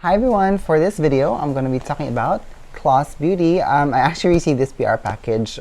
Hi everyone, for this video I'm going to be talking about Kloss Beauty. I actually received this PR package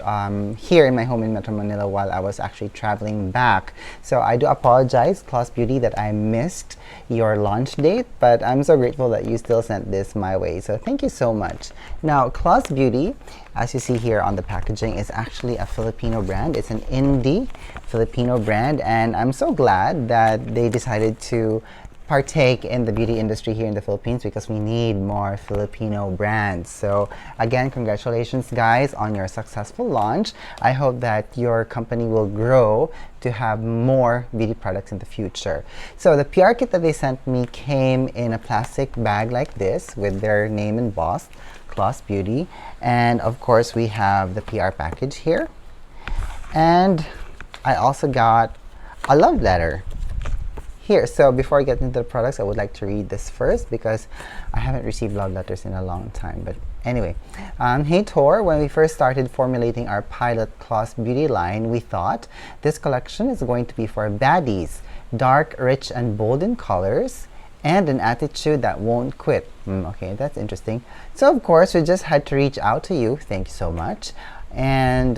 here in my home in Metro Manila while I was actually traveling back. So I do apologize, Kloss Beauty, that I missed your launch date, but I'm so grateful that you still sent this my way. So thank you so much. Now, Kloss Beauty, as you see here on the packaging, is actually a Filipino brand. It's an indie Filipino brand, and I'm so glad that they decided to partake in the beauty industry here in the Philippines because we need more Filipino brands. So again, congratulations guys on your successful launch. I hope that your company will grow to have more beauty products in the future. So the PR kit that they sent me came in a plastic bag like this with their name embossed, Kloss Beauty. And of course we have the PR package here. And I also got a love letter here. So before I get into the products, I would like to read this first because I haven't received love letters in a long time. But anyway, hey Tor, when we first started formulating our pilot Kloss Beauty line, we thought this collection is going to be for baddies, dark, rich, and bold in colors, and an attitude that won't quit. Okay, that's interesting. So of course, we just had to reach out to you. Thank you so much. And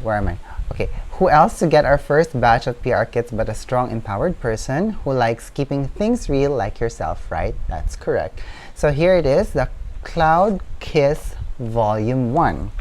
where am I? Okay, who else to get our first batch of PR kits but a strong, empowered person who likes keeping things real like yourself, right? That's correct. So here it is, the Kloud Kiss Volume 1.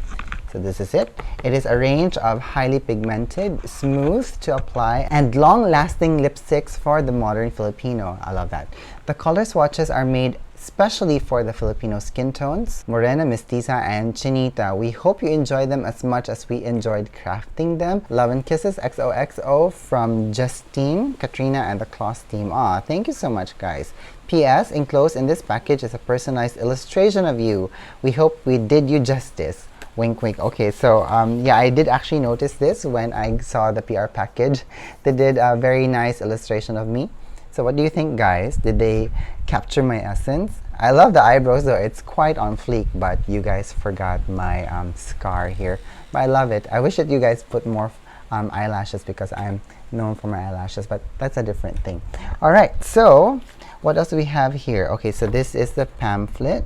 So this is it. It is a range of highly pigmented, smooth to apply, and long-lasting lipsticks for the modern Filipino. I love that. The color swatches are made especially for the Filipino skin tones, Morena, Mestiza, and Chinita. We hope you enjoy them as much as we enjoyed crafting them. Love and kisses XOXO from Justine, Katrina, and the Kloss team. Aw, thank you so much, guys. P.S. Enclosed in this package is a personalized illustration of you. We hope we did you justice. Wink, wink. Okay, so yeah, I did actually notice this when I saw the PR package. They did a very nice illustration of me. So what do you think, guys? Did they capture my essence? I love the eyebrows though. It's quite on fleek, but you guys forgot my scar here. But I love it. I wish that you guys put more eyelashes because I'm known for my eyelashes, but that's a different thing. All right, so what else do we have here? Okay, so this is the pamphlet.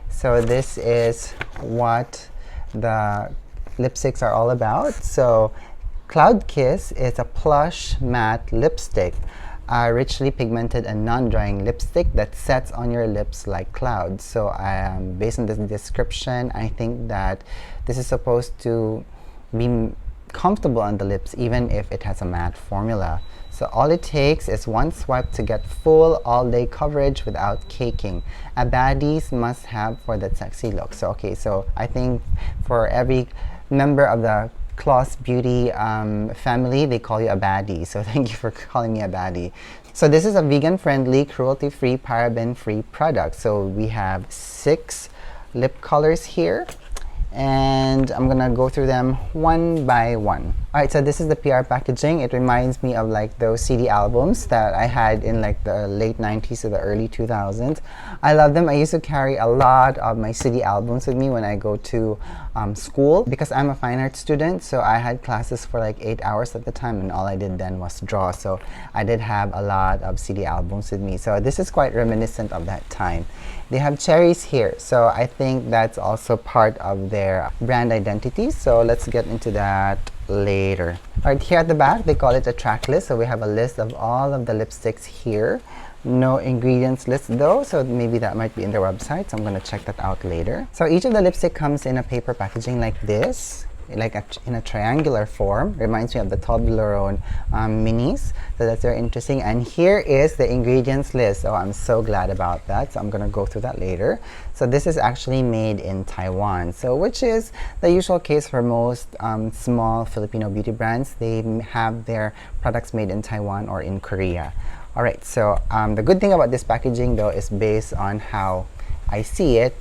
So this is what the lipsticks are all about. So Kloud Kiss is a plush matte lipstick, a richly pigmented and non-drying lipstick that sets on your lips like clouds. So based on this description, I think that this is supposed to be comfortable on the lips even if it has a matte formula. So all it takes is one swipe to get full all-day coverage without caking. A baddies must have for that sexy look. So okay, so I think for every member of the Kloss Beauty family, they call you a baddie. So thank you for calling me a baddie. So this is a vegan-friendly, cruelty-free, paraben-free product. So we have 6 lip colors here, and I'm gonna go through them one by one. Alright, so this is the PR packaging. It reminds me of like those CD albums that I had in like the late 90s to the early 2000s. I love them. I used to carry a lot of my CD albums with me when I go to school because I'm a fine art student, so I had classes for like 8 hours at the time, and all I did then was draw. So I did have a lot of CD albums with me. So this is quite reminiscent of that time. They have cherries here, so I think that's also part of their brand identity. So let's get into that later. Alright, here at the back, they call it a track list. So we have a list of all of the lipsticks here. No ingredients list though, so maybe that might be in their website. So I'm gonna check that out later. So each of the lipstick comes in a paper packaging like this, like in a triangular form. Reminds me of the Toblerone minis. So that's very interesting. And here is the ingredients list. Oh, I'm so glad about that. So I'm gonna go through that later. So this is actually made in Taiwan. So which is the usual case for most small Filipino beauty brands. They have their products made in Taiwan or in Korea. All right, so the good thing about this packaging though is based on how I see it,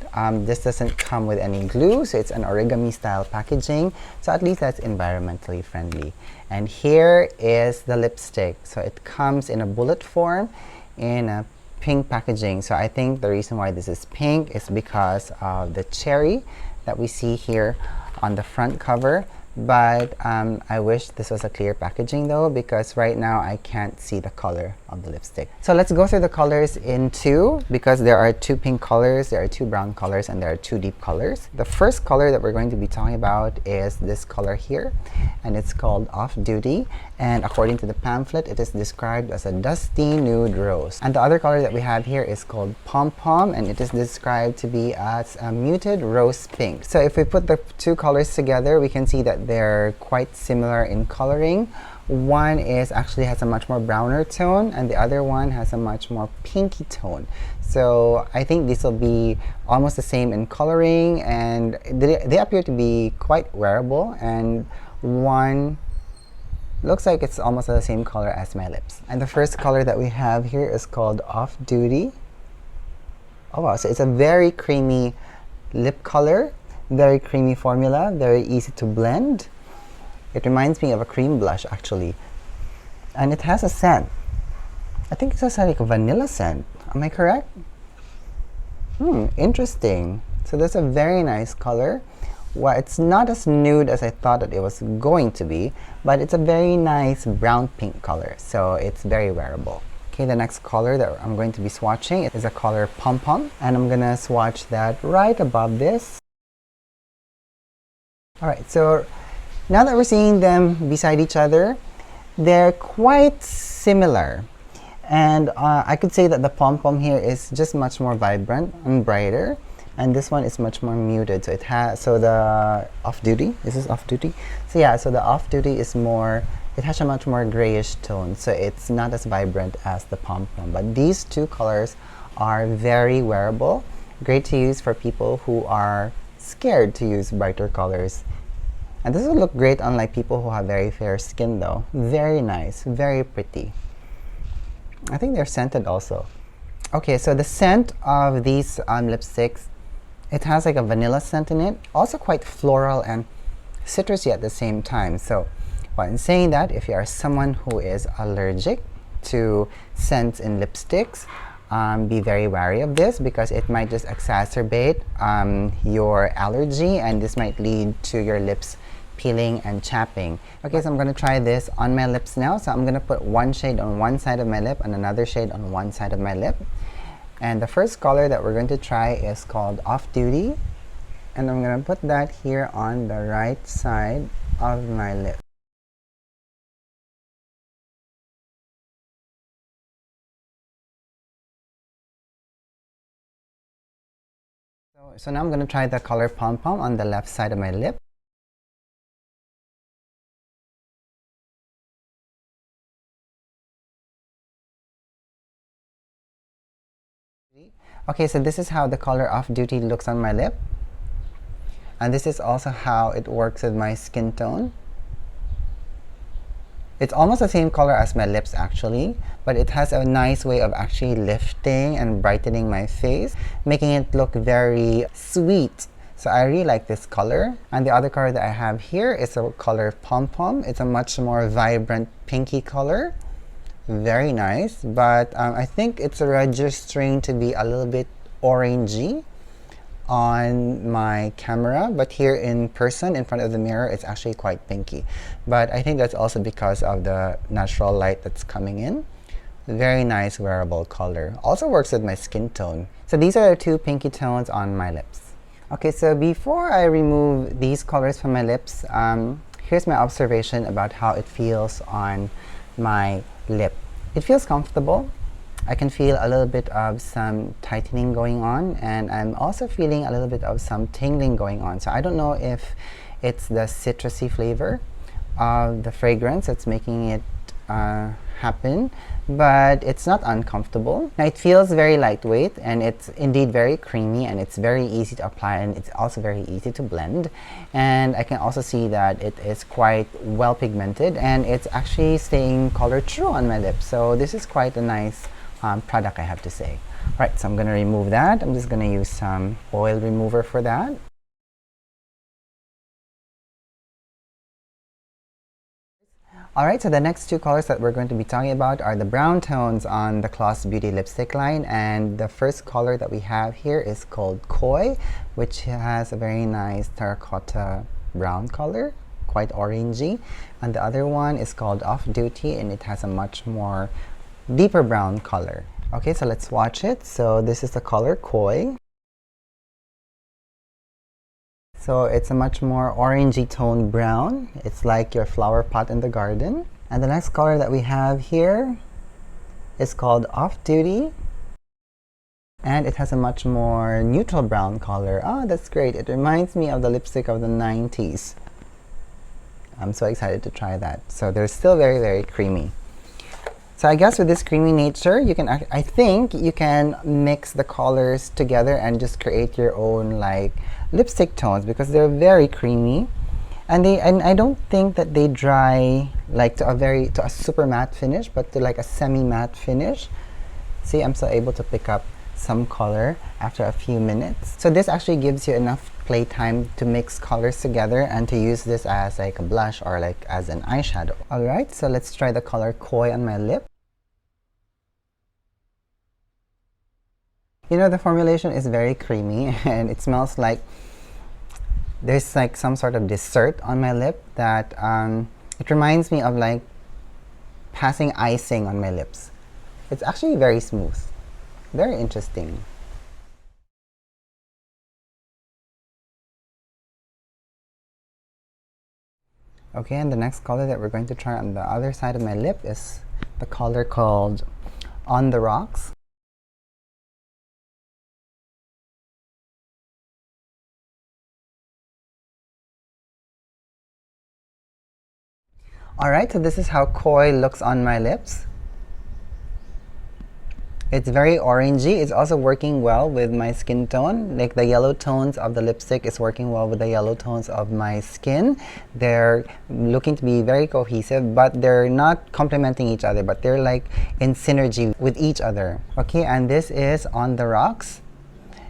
this doesn't come with any glue, so it's an origami style packaging, so at least that's environmentally friendly. And here is the lipstick. So it comes in a bullet form in a pink packaging. So I think the reason why this is pink is because of the cherry that we see here on the front cover. but I wish this was a clear packaging though, because right now I can't see the color of the lipstick. So let's go through the colors in two, because there are two pink colors, there are two brown colors, and there are two deep colors. The first color that we're going to be talking about is this color here, and it's called Off Duty, and according to the pamphlet it is described as a dusty nude rose. And the other color that we have here is called Pom Pom, and it is described to be as a muted rose pink. So if we put the two colors together, we can see that they're quite similar in coloring. One is actually has a much more browner tone, and the other one has a much more pinky tone. So I think this will be almost the same in coloring, and they appear to be quite wearable, and one looks like it's almost the same color as my lips. And the first color that we have here is called Off Duty. Oh wow, so it's a very creamy lip color, very creamy formula, very easy to blend. It reminds me of a cream blush actually. And it has a scent. I think it has like a vanilla scent. Am I correct? Interesting. So that's a very nice color. Well, it's not as nude as I thought that it was going to be, but it's a very nice brown pink color, so it's very wearable. Okay, the next color that I'm going to be swatching is a color Pom Pom, and I'm gonna swatch that right above this. Alright, so now that we're seeing them beside each other, they're quite similar. And I could say that the Pom Pom here is just much more vibrant and brighter, and this one is much more muted. So it has, so the Off Duty, this is Off Duty. So yeah, so the Off Duty is more, it has a much more grayish tone, so it's not as vibrant as the Pom Pom. But these two colors are very wearable, great to use for people who are scared to use brighter colors. And this will look great on like people who have very fair skin though. Very nice, very pretty. I think they're scented also. Okay, so the scent of these lipsticks, it has like a vanilla scent in it, also quite floral and citrusy at the same time. So, but in saying that, if you are someone who is allergic to scents in lipsticks, be very wary of this, because it might just exacerbate your allergy, and this might lead to your lips peeling and chapping. Okay, so I'm going to try this on my lips now. So I'm going to put one shade on one side of my lip and another shade on one side of my lip. And the first color that we're going to try is called Off Duty, and I'm going to put that here on the right side of my lip. So now I'm going to try the color Pom Pom on the left side of my lip. Okay, so this is how the color Off Duty looks on my lip. And this is also how it works with my skin tone. It's almost the same color as my lips actually, but it has a nice way of actually lifting and brightening my face, making it look very sweet. So I really like this color. And the other color that I have here is the color Pom Pom. It's a much more vibrant pinky color. Very nice, but I think it's registering to be a little bit orangey on my camera, but here in person in front of the mirror it's actually quite pinky. But I think that's also because of the natural light that's coming in. Very nice wearable color. Also works with my skin tone. So these are the two pinky tones on my lips. Okay, so before I remove these colors from my lips, here's my observation about how it feels on my lip. It feels comfortable. I can feel a little bit of some tightening going on, and I'm also feeling a little bit of some tingling going on. So I don't know if it's the citrusy flavor of the fragrance that's making it happen, but it's not uncomfortable. Now it feels very lightweight, and it's indeed very creamy, and it's very easy to apply, and it's also very easy to blend. And I can also see that it is quite well pigmented, and it's actually staying color true on my lips. So this is quite a nice product, I have to say. Right, so I'm going to remove that. I'm just going to use some oil remover for that. Alright, so the next two colors that we're going to be talking about are the brown tones on the Kloss Beauty lipstick line, and the first color that we have here is called Koi, which has a very nice terracotta brown color. quite orangey. And the other one is called Off Duty, and it has a much more deeper brown color. Okay, so let's swatch it. So this is the color Koi. So it's a much more orangey tone brown. It's like your flower pot in the garden. And the next color that we have here is called Off Duty. And it has a much more neutral brown color. Oh, that's great. It reminds me of the lipstick of the 90s. I'm so excited to try that. So they're still very, very creamy. So I guess with this creamy nature, you can, I think you can mix the colors together and just create your own like lipstick tones, because they're very creamy. And I don't think that they dry like to a super matte finish, but to like a semi matte finish. See, I'm still able to pick up some color after a few minutes. So this actually gives you enough playtime to mix colors together and to use this as like a blush or like as an eyeshadow. Alright, so let's try the color Koi on my lip. You know, the formulation is very creamy and it smells like there's like some sort of dessert on my lip that it reminds me of like passing icing on my lips. It's actually very smooth. Very interesting. Okay, and the next color that we're going to try on the other side of my lip is the color called On the Rocks. Alright, so this is how Koi looks on my lips. It's very orangey. It's also working well with my skin tone. Like the yellow tones of the lipstick is working well with the yellow tones of my skin. They're looking to be very cohesive, but they're not complementing each other, but they're like in synergy with each other. Okay, and this is On the Rocks.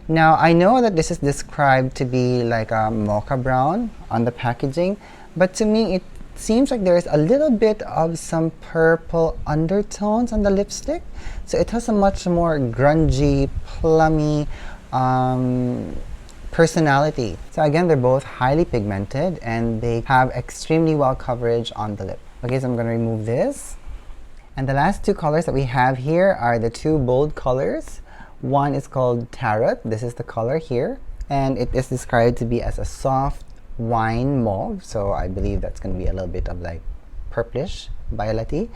Now, I know that this is described to be like a mocha brown on the packaging, but to me it seems like there's a little bit of some purple undertones on the lipstick. So it has a much more grungy, plummy personality. So again, they're both highly pigmented and they have extremely well coverage on the lip. Okay, so I'm going to remove this. And the last two colors that we have here are the two bold colors. One is called Tarot. This is the color here. And it is described to be as a soft wine mauve, so I believe that's going to be a little bit of like purplish, violet-y.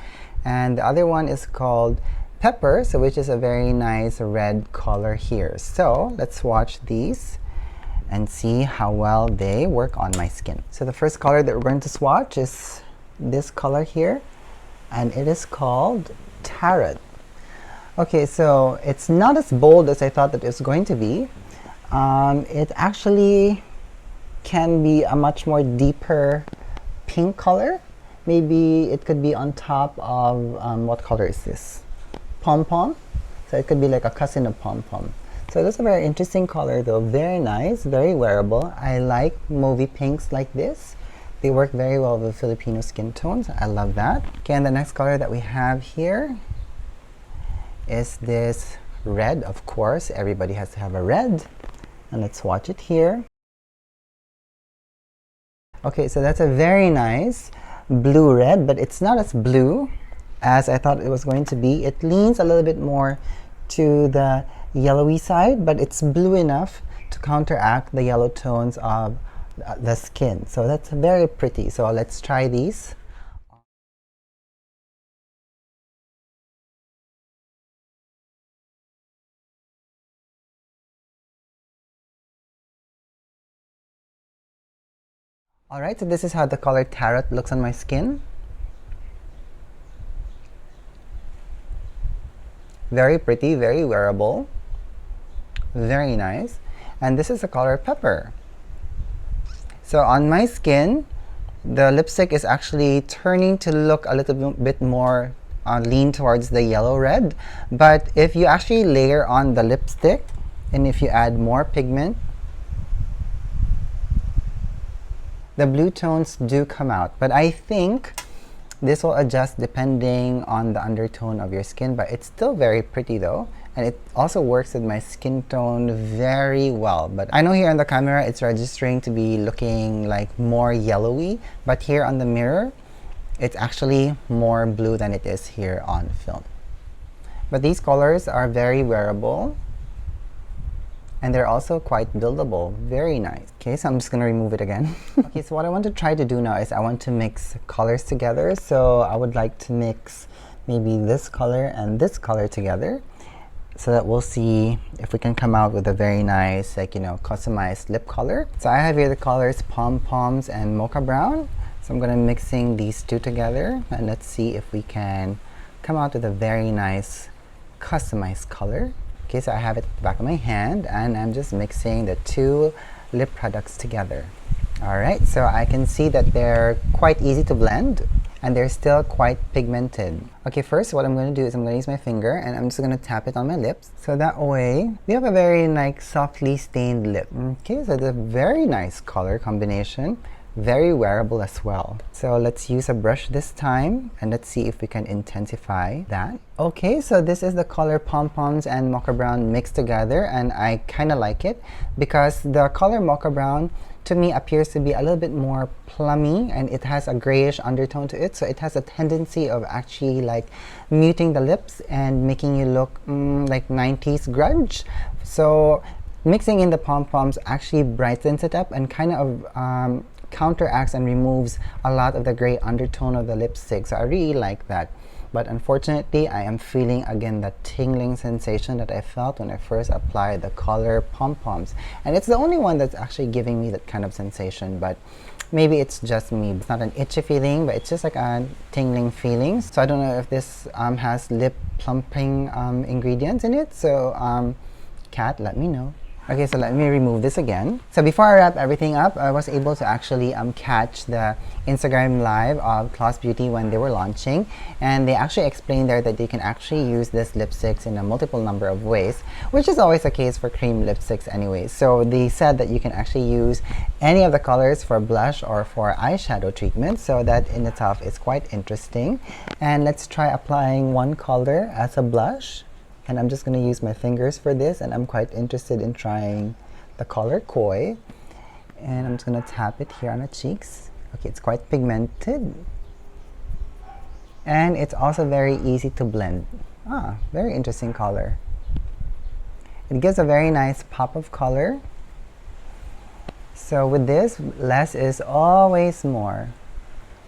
And the other one is called Pepper, so which is a very nice red color here. So let's swatch these and see how well they work on my skin. So the first color that we're going to swatch is this color here, and it is called Tarot. Okay, so it's not as bold as I thought that it was going to be. It actually can be a much more deeper pink color. Maybe it could be on top of, what color is this? Pom Pom. So it could be like a cousin of Pom Pom. So that's a very interesting color though. Very nice, very wearable. I like mauvey pinks like this. They work very well with Filipino skin tones. I love that. Okay, and the next color that we have here is this red. Of course, everybody has to have a red. And let's swatch it here. Okay, so that's a very nice blue red, but it's not as blue as I thought it was going to be. It leans a little bit more to the yellowy side, but it's blue enough to counteract the yellow tones of the skin. So that's very pretty. So let's try these. Alright, so this is how the color Tarot looks on my skin. Very pretty, very wearable, very nice. And this is the color Pepper. So on my skin, the lipstick is actually turning to look a little bit more lean towards the yellow red. But if you actually layer on the lipstick and if you add more pigment, the blue tones do come out. But I think this will adjust depending on the undertone of your skin, but it's still very pretty though. and it also works with my skin tone very well. But I know here on the camera it's registering to be looking like more yellowy, but here on the mirror it's actually more blue than it is here on film. But these colors are very wearable, and they're also quite buildable. Very nice. Okay, so I'm just gonna remove it again. Okay, so what I want to try to do now is I want to mix colors together. So I would like to mix maybe this color and this color together, so that we'll see if we can come out with a very nice, like, you know, customized lip color. So I have here the colors Pom Poms and Mocha Brown. So I'm gonna mixing these two together, and let's see if we can come out with a very nice customized color. Okay, so I have it at the back of my hand, and I'm just mixing the two lip products together. Alright, so I can see that they're quite easy to blend, and they're still quite pigmented. Okay, first what I'm going to do is I'm going to use my finger, and I'm just going to tap it on my lips. So that way, we have a very like softly stained lip. Okay, so it's a very nice color combination. Very wearable as well. So let's use a brush this time, and let's see if we can intensify that. Okay, so this is the color Pom Poms and Mocha Brown mixed together, and I kind of like it because the color Mocha Brown to me appears to be a little bit more plummy, and it has a grayish undertone to it, so it has a tendency of actually like muting the lips and making you look like 90s grunge. So mixing in the Pom Poms actually brightens it up and kind of counteracts and removes a lot of the gray undertone of the lipstick. So I really like that. But unfortunately, I am feeling again that tingling sensation that I felt when I first applied the color Pom Poms. And it's the only one that's actually giving me that kind of sensation, but maybe it's just me. It's not an itchy feeling, but it's just like a tingling feeling. So I don't know if this has lip plumping ingredients in it. So Kat, let me know. Okay, so let me remove this again. So before I wrap everything up, I was able to actually catch the Instagram live of Kloss Beauty when they were launching, and they actually explained there that you can actually use this lipsticks in a multiple number of ways, which is always the case for cream lipsticks anyway. So they said that you can actually use any of the colors for blush or for eyeshadow treatment, so that in itself is quite interesting. And let's try applying one color as a blush. And I'm just going to use my fingers for this, and I'm quite interested in trying the color Koi. And I'm just going to tap it here on the cheeks. Okay, it's quite pigmented. And it's also very easy to blend. Ah, very interesting color. It gives a very nice pop of color. So with this, less is always more.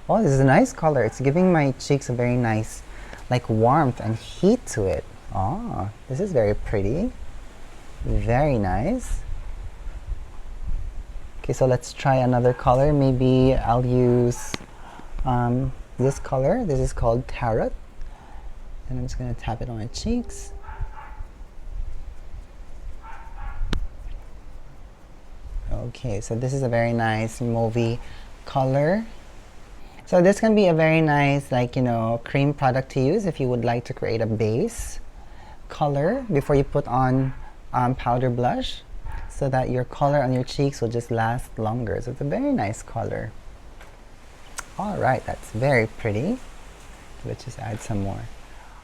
Oh, this is a nice color. It's giving my cheeks a very nice, like, warmth and heat to it. Oh, this is very pretty. Very nice. Okay, so let's try another color. Maybe I'll use this color. This is called Tarot. And I'm just going to tap it on my cheeks. Okay, so this is a very nice mauvey color. So this can be a very nice, like, you know, cream product to use if you would like to create a base color before you put on powder blush, so that your color on your cheeks will just last longer. So it's a very nice color. All right, that's very pretty. Let's just add some more.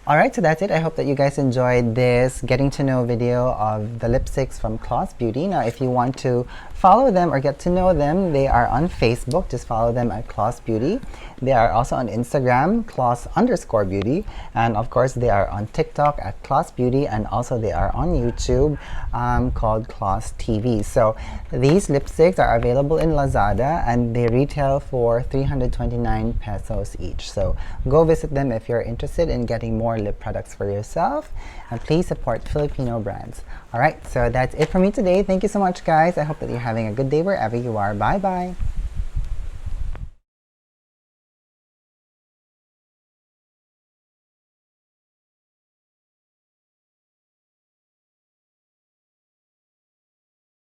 All right, so that's it. I hope that you guys enjoyed this getting to know video of the lipsticks from Kloss Beauty. Now, if you want to follow them or get to know them, they are on Facebook. Just follow them at Kloss Beauty. They are also on Instagram, Kloss_Beauty. And of course, they are on TikTok at Kloss Beauty. And also they are on YouTube called Kloss TV. So these lipsticks are available in Lazada, and they retail for 329 pesos each. So go visit them if you're interested in getting more lip products for yourself, and please support Filipino brands. All right, so that's it for me today. Thank you so much, guys. I hope that you're having a good day wherever you are. Bye bye.